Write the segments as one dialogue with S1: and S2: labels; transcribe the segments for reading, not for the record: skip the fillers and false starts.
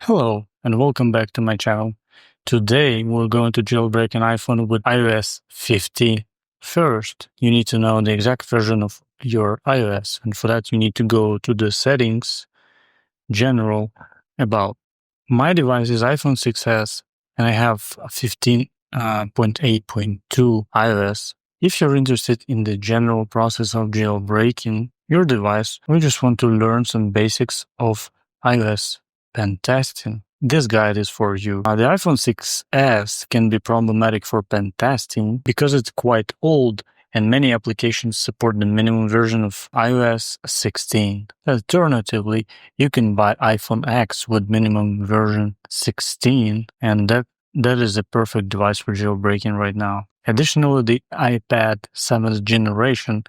S1: Hello, and welcome back to my channel. Today, we're going to jailbreak an iPhone with iOS 15. First, you need to know the exact version of your iOS, and for that, you need to go to the Settings, General, About. My device is iPhone 6s, and I have a 15.8.2 iOS. If you're interested in the general process of jailbreaking your device, or you just want to learn some basics of iOS pen testing, this guide is for you. The iPhone 6s can be problematic for pen testing because it's quite old and many applications support the minimum version of iOS 16. Alternatively, you can buy iPhone X with minimum version 16, and that is a perfect device for jailbreaking right now. Additionally, the iPad 7th generation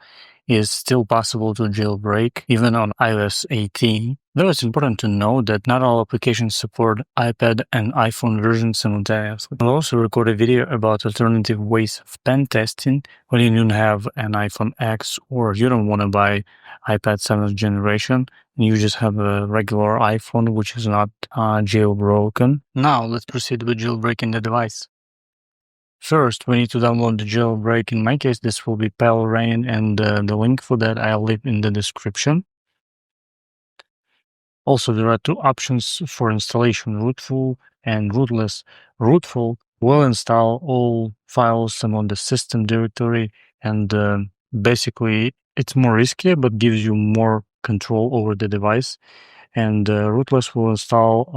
S1: is still possible to jailbreak even on iOS 18. Though it's important to note that not all applications support iPad and iPhone versions simultaneously. I'll also record a video about alternative ways of pen testing when you don't have an iPhone X or you don't want to buy iPad 7th generation and you just have a regular iPhone which is not jailbroken. Now let's proceed with jailbreaking the device. First, we need to download the jailbreak. In my case, this will be Rain, and the link for that I'll leave in the description. Also, there are two options for installation, rootful and rootless. Rootful will install all files on the system directory, and basically it's more risky but gives you more control over the device. And rootless will install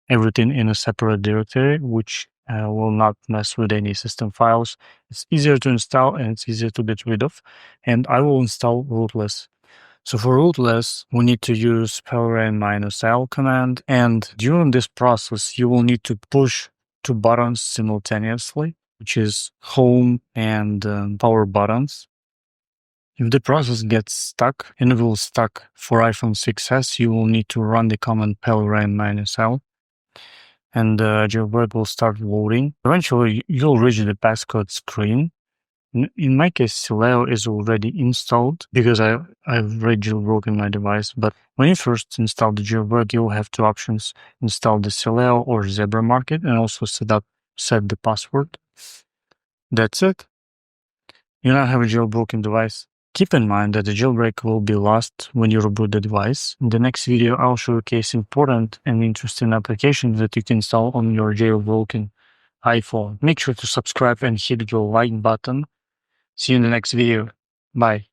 S1: everything in a separate directory, which will not mess with any system files. It's easier to install and it's easier to get rid of. And I will install rootless. So for rootless, we need to use -l command. And during this process, you will need to push two buttons simultaneously, which is home and power buttons. If the process gets stuck, and it will stuck for iPhone 6s, you will need to run the command -l, and jailbreak will start loading. Eventually, you'll reach the passcode screen. In my case, Sileo is already installed because I've already jailbroken my device. But when you first install the jailbreak, you'll have two options: install the Sileo or Zebra Market, and also set the password. That's it. You now have a jailbroken device. Keep in mind that the jailbreak will be lost when you reboot the device. In the next video, I'll showcase important and interesting applications that you can install on your jailbroken iPhone. Make sure to subscribe and hit the like button. See you in the next video. Bye.